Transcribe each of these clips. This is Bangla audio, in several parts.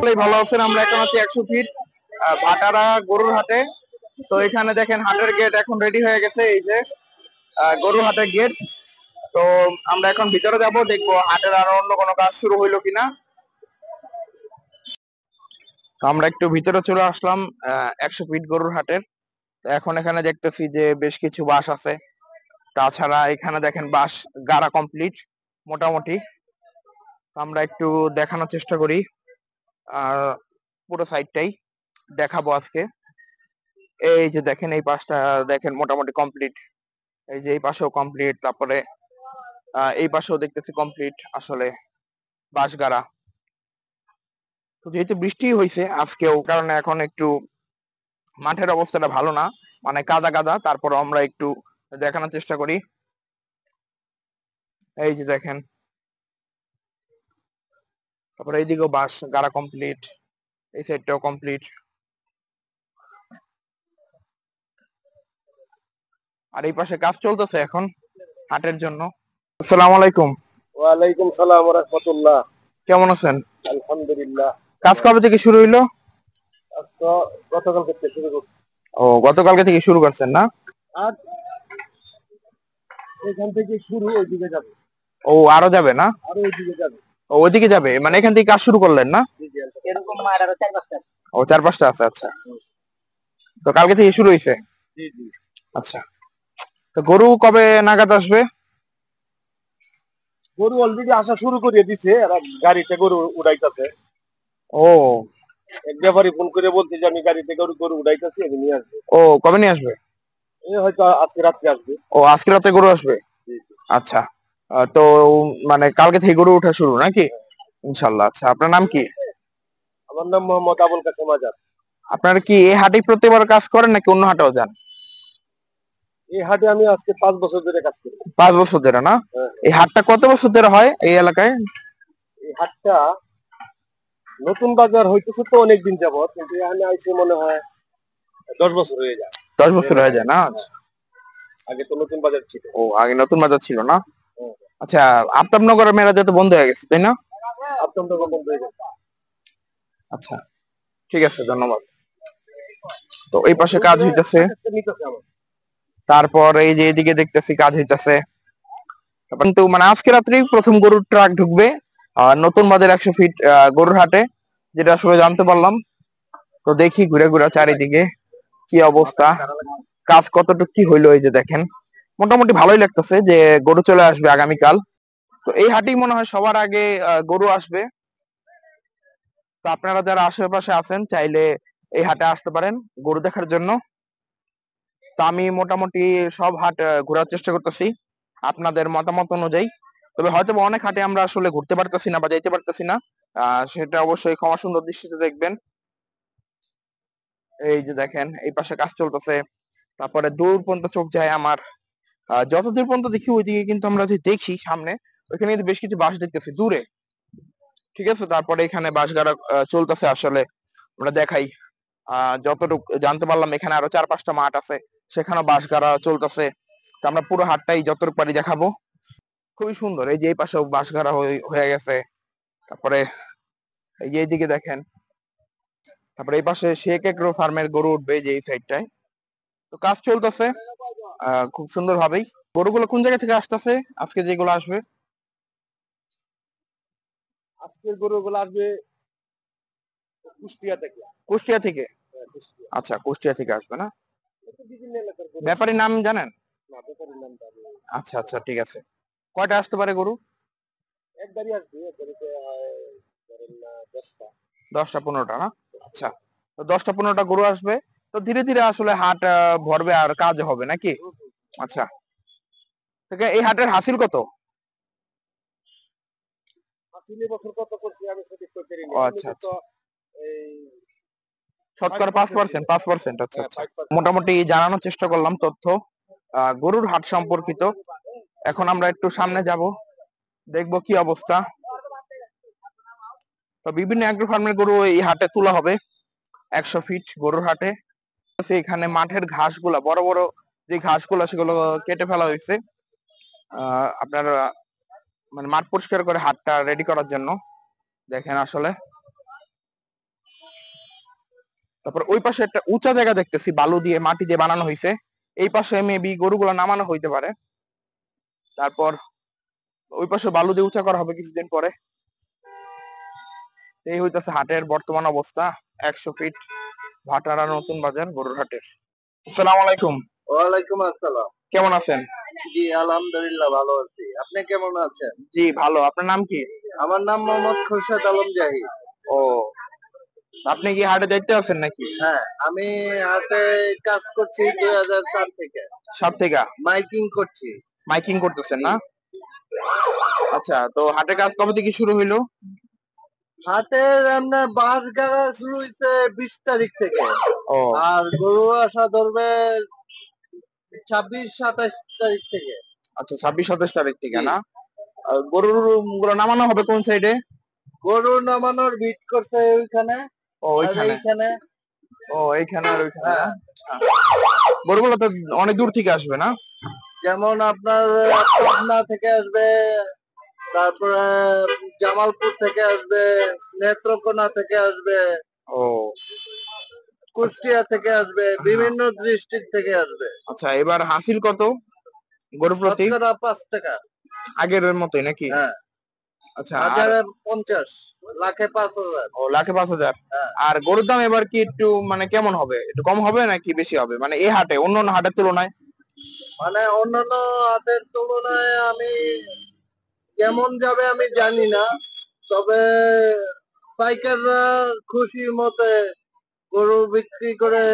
সকলেই ভালো আছেন। আমরা এখন আছি 100 ফিট ভাটারা গরুর হাটে। তো এখানে দেখেন হাটের গেট এখন রেডি হয়ে গেছে, এই যে গরুর হাটের গেট। তো আমরা এখন ভিতরে যাব, দেখবো হাটের আরো অন্য কোনো কাজ শুরু হইলো কিনা। তো আমরা একটু ভিতরে চলে আসলাম 100 ফিট গরুর হাটের। তো এখন এখানে দেখতেছি যে বেশ কিছু বাস আছে, তাছাড়া এখানে দেখেন বাস গাড়া কমপ্লিট মোটামুটি। আমরা একটু দেখানোর চেষ্টা করি, পুরো সাইডটাই দেখাবো আজকে। এই যে দেখেন এই পাশটা দেখেন মোটামুটি কমপ্লিট, এই যে এই পাশেও কমপ্লিট, তারপরে এই পাশেও দেখতেছি কমপ্লিট আসলে বাঁশ গাড়া। তো যেহেতু বৃষ্টি হয়েছে আজকেও, কারণে এখন একটু মাঠের অবস্থাটা ভালো না, মানে কাদা কাদা। তারপর আমরা একটু দেখানোর চেষ্টা করি। এই যে দেখেন, তারপরে এইদিকেও বাঁশ গাড়া কমপ্লিট, এই সাইডটাও কমপ্লিট। আর এই পাশে কাজ চলতেছে এখন হাটের জন্য। আসসালামু আলাইকুম। ওয়ালাইকুম সালাম ওয়া রাহমাতুল্লাহ। কেমন আছেন? আলহামদুলিল্লাহ। কাজ কবে থেকে শুরু হইলো? তো গতকাল থেকে শুরু করছি। ও, গতকালকে থেকে শুরু করছেন না? আর এখান থেকে শুরু ওইদিকে যাবে। ও, আরো যাবে না? আর ওইদিকে যাবে। ও, ওইদিকে যাবে, মানে এখান থেকে কাজ শুরু করলেন না? এরকম মার আরো 4-5টা। ও, 4-5টা আছে, আচ্ছা। তো কালকে থেকে শুরু হয়েছে? জি জি। আচ্ছা, তো গরু কবে নাগাদ আসবে? গরু অলরেডি আসা শুরু করে দিছে, এরা গাড়িতে গরু উড়াইতেছে। ও, এক ব্যাপারী ফোন করে বলছে যে আমি গাড়িতে গরু গরু উড়াইতেছি, আমি নিয়ে আসবো। ও, কবে নিয়ে আসবে? এই হয়তো আজকে রাত্রে আসবে। ও, আজকে রাতে গরু আসবে। আচ্ছা, তো মানে কালকে থেকে গরু ওঠা শুরু নাকি? ইনশাল্লাহ। আচ্ছা, আপনার নাম কি? আমার নাম মোহাম্মদ আবুল কাসেম আজাদ। আপনারা কি এই হাটে প্রতিবার কাজ করেন নাকি অন্য হাটেও যান? এই হাটে আমি আজকে 5 বছর ধরে কাজ করি। 5 বছর ধরে না? এই হাটটা কত বছর ধরে হয় এই এলাকায়? এই হাটটা নতুন বাজার হইতেছে তো অনেকদিন যাবত, কিন্তু এখানে আইসি মনে হয় 10 বছর হয়ে যায়। 10 বছর হয়ে যায় না? আগে তো নতুন বাজার ছিল। ও, আগে নতুন বাজার ছিল না? আচ্ছা, আফতাবনগরের মেলা তো বন্ধ হয়ে গেছে তাই না? আফতাবনগর বন্ধ হয়ে গেছে। আচ্ছা, ঠিক আছে, ধন্যবাদ। তো এই পাশে কাজ হইতেছে, তারপর এই যে এদিকে দেখতেছি কাজ হইতেছে। কিন্তু মানে আজকে রাত্রেই প্রথম গরুর ট্রাক ঢুকবে নতুন বাজার 100 ফিট গরুর হাটে, যেটা আসলে জানতে পারলাম। তো দেখি ঘুরে ঘুরে চারিদিকে কি অবস্থা, কাজ কতটুকু কি হইলো। এই যে দেখেন মোটামুটি ভালোই লাগতেছে যে গরু চলে আসবে আগামীকাল। তো এই হাটেই মনে হয় সবার আগে গরু আসবে। তো আপনারা যারা আশেপাশে আছেন চাইলে এই হাটে আসতে পারেন গরু দেখার জন্য। তো আমি মোটামুটি সব হাট ঘোরার চেষ্টা করতেছি আপনাদের মতামত অনুযায়ী। তবে হয়তো অনেক হাটে আমরা আসলে ঘুরতে পারতেছি না বা যাইতে পারতেছি না, সেটা অবশ্যই ক্ষমা সুন্দর দৃষ্টিতে দেখবেন। এই যে দেখেন এই পাশে কাজ চলতেছে, তারপরে দূর পর্যন্ত চোখ যায় আমার, যতদূর পর্যন্ত দেখি ওইদিকে কিন্তু আমরা যদি দেখি সামনে, ওইখানে কিন্তু বেশ কিছু বাস দেখতেছি দূরে। ঠিক আছে, তারপরে এখানে বাস গাড়া চলতেছে আসলে, আমরা দেখাই। যতটুকু জানতে পারলাম এখানে আরো 4-5টা মাঠ আছে, সেখানেও বাস গাড়া চলতেছে। তো আমরা পুরো হাটটাই যতটুকু পারি দেখাবো। খুবই সুন্দর, এই যে এই পাশেও বাস গাড়া হয়ে গেছে। তারপরে এই যে এইদিকে দেখেন, তারপরে এই পাশে শেখ এগ্রো ফার্মের গরু উঠবে যে এই সাইডটায়। তো কাজ চলতেছে খুব সুন্দর ভাবেই। গরুগুলো কোন জায়গা থেকে আসতেছে আজকে যেগুলো আসবে? আজকের গরুগুলো আসবে কুষ্টিয়া থেকে। কুষ্টিয়া থেকে? আচ্ছা, কুষ্টিয়া থেকে আসবে না? ব্যাপারীর নাম জানেন? আচ্ছা আচ্ছা, ঠিক আছে। কয়টা আসতে পারে গরু? এক গাড়ি আসবে, এক গাড়িতে ধরেন 10টা। 10টা 15টা না? আচ্ছা, তো 10টা 15টা গরু আসবে। তো ধীরে ধীরে আসলে হাট ভরবে আর কাজ হবে নাকি? আচ্ছা, এই হাটের হাসিল কত? হাসিল বছর কত করছি আমি সঠিক করতে পারি না। আচ্ছা আচ্ছা, এই শতকরা 5%। 5%, আচ্ছা আচ্ছা। মোটামুটি জানানোর চেষ্টা করলাম তথ্য গরুর হাট সম্পর্কিত। এখন আমরা একটু সামনে যাব, দেখবো কি অবস্থা। তো বিভিন্ন অ্যাগ্রো ফার্মের গরু এই হাটে তোলা হবে 100 ফিট গরুর হাটে। এখানে মাঠের ঘাসগুলা, বড় বড় যে ঘাসগুলো সেগুলো কেটে ফেলা হয়েছে আপনার মানে মাঠ পরিষ্কার করে হাটটা রেডি করার জন্য। দেখেন আসলে তারপর ওই পাশে একটা উঁচা জায়গা দেখতেছি, বালু দিয়ে মাটি দিয়ে বানানো হয়েছে। এই পাশে মেবি গরুগুলো নামানো হইতে পারে। তারপর ওই পাশে বালু দিয়ে উঁচা করা হবে কিছুদিন পরে। এই হইতেছে হাটের বর্তমান অবস্থা। 100 ফিট ভাটারা নতুন বাজার গরুর হাটের। আসসালামু আলাইকুম। ওয়ালাইকুম আসসালাম। কেমন আছেন? জি আলহামদুলিল্লাহ ভালো আছি। আপনি কেমন আছেন? জি ভালো। আপনার নাম কি? আমার নাম মোহাম্মদ খোরশেদ আলম জাহিদ। ও, আপনি কি হাটে দেখতে আছেন নাকি? হ্যাঁ, আমি হাটে কাজ করছি 2007 থেকে। 7 থেকে মাইকিং করছি। মাইকিং করতেছেন না? আচ্ছা, তো হাটের কাজ কবে থেকে শুরু হইলো? হাটের আপনার বাঁশ গাড়া শুরু হয়েছে 20 তারিখ থেকে। ও আর গরু আসা ধরবে 26-27 তারিখ থেকে। আচ্ছা, 26-27 তারিখ থেকে না? আর গরুর গুলো নামানো হবে কোন সাইডে? গরু নামানোর ভিট করছে ওইখানে ও আর ওইখানে। এইখানে। ও এইখানে আর ওইখানে না? হ্যাঁ, গরুগুলো তো অনেক দূর থেকে আসবে না? যেমন আপনার পাবনা থেকে আসবে, তারপরে জামালপুর থেকে আসবে, নেত্রকোনা থেকে আসবে, ও কুষ্টিয়া থেকে আসবে, বিভিন্ন ডিস্ট্রিক্ট থেকে আসবে। আচ্ছা, এবার হাসিল কত গরু প্রতি? শতকরা 5 টাকা। আগের মতোই নাকি? হ্যাঁ, আচ্ছা, আর 1050, লাখে 5000। ও লাখে 5,000। হ্যাঁ, আর গরুর দাম এবার কি একটু মানে কেমন হবে? একটু কম হবে নাকি বেশি হবে? মানে এই হাটে অন্য অন্য হাটের তুলনায়? মানে অন্যান্য হাটের তুলনায় আমি কেমন যাবে আমি জানি না, তবে পাইকাররা খুশি মতে গরু বিক্রি করে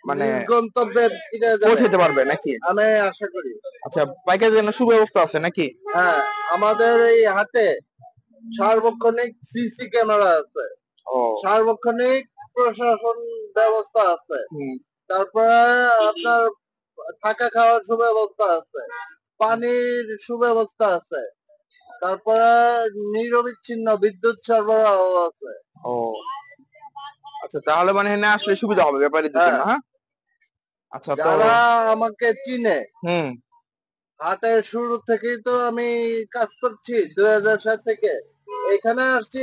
মানে নিজ গন্তব্যে ফিরে যাবে পৌঁছাতে পারবে নাকি? আমি আশা করি। আচ্ছা, পাইকারের জন্য সুব্যবস্থা আছে নাকি? হ্যাঁ, আমাদের এই হাটে সার্বক্ষণিক সিসি ক্যামেরা আছে, ও সার্বক্ষণিক প্রশাসন ব্যবস্থা আছে, হুম, তারপরে আপনার থাকা খাওয়ার সুব্যবস্থা আছে, পানির সুব্যবস্থা আছে, তারপরে নিরবিচ্ছিন্ন বিদ্যুৎ সরবরাহ আছে। ও আচ্ছা, তাহলে মানে এখানে আসলে সুবিধা হবে ব্যাপারীদের হ্যাঁ, জন্য, হ্যাঁ? আচ্ছা, তো যারা আমাকে চিনে, হুম, হাটের শুরু থেকেই তো আমি কাজ করছি 2007 থেকে। এখানে আসছি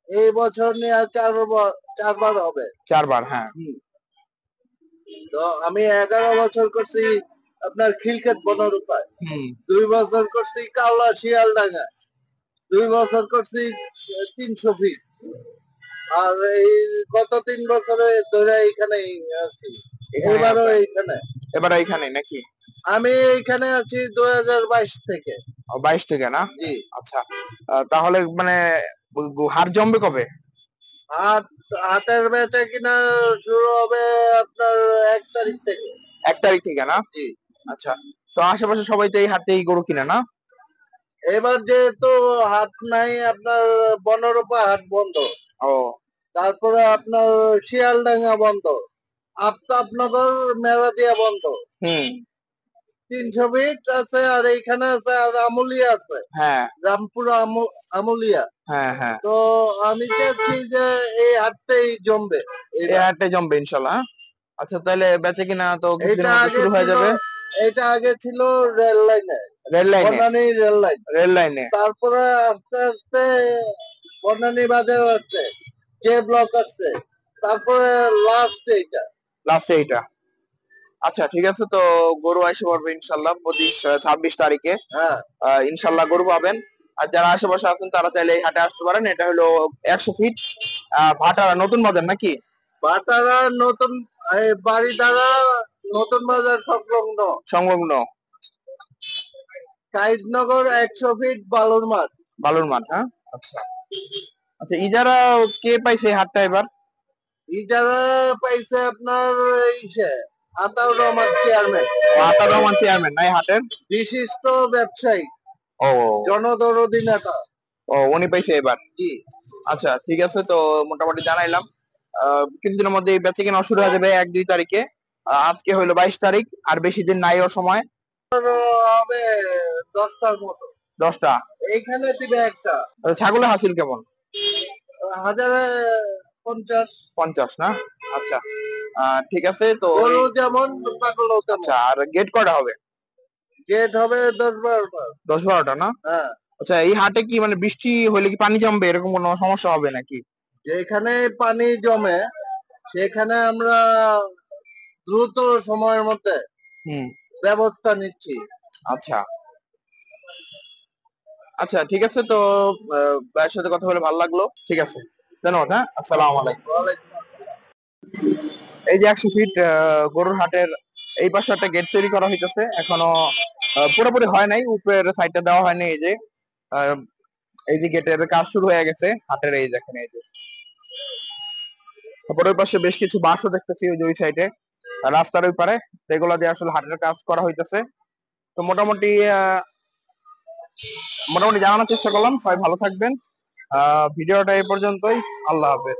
এই বছর নিয়ে চারবার হবে। 4 বার, হ্যাঁ। তো আমি 11 বছর করছি আপনার খিলক্ষেত বনরূপায়, হুম, 2 বছর করছি কাওলা শিয়ালডাঙ্গা, 2 বছর করছি 300 ফিট। আর এই গত 3 বছরে ধরে এইখানেই আছি। এখানে এবারও আছে। এইখানে। এবার এইখানে নাকি? আমি এইখানে আছি 2022 থেকে। ও 22 থেকে না? জি। আচ্ছা, তাহলে মানে হাট জমবে কবে? হাট হাটের বেচা কিনা শুরু হবে আপনার 1 তারিখ থেকে। 1 তারিখ থেকে না? জি। আচ্ছা, তো আশেপাশে সবাই তো এই হাটেই গরু কিনে না? এবার যেহেতু হাট নাই, আপনার বনরূপা হাট বন্ধ, ও তারপরে আপনার শিয়ালডাঙ্গা বন্ধ, আফতাবনগর মেরাদিয়া বন্ধ, হুম, 300 ফিট আছে, আর এইখানে আছে, আর আমুলিয়া আছে, হ্যাঁ, রামপুরা আমুলিয়া। হ্যাঁ, হ্যাঁ। তো আমি চাচ্ছি যে এই হাটটাই জমবে এই এবার। হাটে জমবে ইনশাল্লাহ। আচ্ছা, তাহলে বেচে কিনা তো এটা কিছুদিনের মধ্যে আগে শুরু হয়ে ছিল, যাবে। এটা আগে ছিল রেল লাইনে, রেল লাইনে? Banani rail line. রেল লাইনে। তারপরে আস্তে আস্তে বনানী বাজার আসছে, যে ব্লক আসছে, তারপরে লাস্ট এইটা। লাস্টে এইটা। আচ্ছা, ঠিক আছে, তো গরু আইসে পড়বে ইনশাল্লাহ 26 তারিখে। হ্যাঁ, ইনশাল্লাহ গরু পাবেন। আর যারা আশেপাশে আছেন তারা চাইলে এই হাটে আসতে পারেন। এটা হলো 100 ফিট ভাটারা নতুন বাজার নাকি? বাটারা নতুন, এই বাড়িধারা নতুন বাজার সংলগ্ন, সংলগ্ন কাইজনগর 100 ফিট বালুর মাঠ। বালুর মাঠ, হ্যাঁ। আচ্ছা, আচ্ছা, ইজারা কে পাইছে এই হাটটা এবার? ইজারা পাইছে আপনার ইসে আতাউর রহমান চেয়ারম্যান, আতাউর রহমান চেয়ারম্যান না এই হাটের? বিশিষ্ট ব্যবসায়ী, ও জনদরদি নেতা। ও উনি পাইছে এবার? জি। আচ্ছা, ঠিক আছে, তো মোটামুটি জানাইলাম। কিছুদিনের মধ্যে এই বেচে কিনা শুরু হয়ে যাবে 1-2 তারিখে। আজকে হইলো 22 তারিখ, আর বেশি দিন নাই ওর সময়। হবে 10টার মতো। 10টা? এইখানে দিবে একটা ছাগলের হাসিল কেমন? 1050। 50 না? আচ্ছা, ঠিক আছে, তো গরু যেমন ছাগলও আচ্ছা, তেমন। আর গেট কটা হবে? গেট হবে 10-12টা। 10-12টা না? হ্যাঁ, আচ্ছা, এই হাটে কি মানে বৃষ্টি হলে কি পানি জমবে, এরকম কোনো সমস্যা হবে নাকি? যেখানে পানি জমে সেখানে আমরা দ্রুত সময়ের মধ্যে হুম। ব্যবস্থা নিচ্ছি। আচ্ছা আচ্ছা, ঠিক আছে। তো ভাইয়ের সাথে কথা বলে ভালো লাগলো। ঠিক আছে, ধন্যবাদ। হ্যাঁ, আসসালামু আলাইকুম। এই যে 100 ফিট গরুর হাটের এই পাশে একটা গেট তৈরি করা হইতেছে, এখনো পুরোপুরি হয় নাই, উপরের সাইডটা দেওয়া হয়নি। আহ, এই যে গেটের কাজ শুরু হয়ে গেছে হাটের, এই দেখেন, এই যে। তারপর ওই পাশে বেশ কিছু বাসও দেখতেছি, ওই যে ওই সাইডে রাস্তার ওই পারে, সেগুলো দিয়ে আসলে হাটের কাজ করা হইতেছে। তো মোটামুটি মোটামুটি জানানোর চেষ্টা করলাম। সবাই ভালো থাকবেন। ভিডিওটা এই পর্যন্তই। আল্লাহ হাফেজ।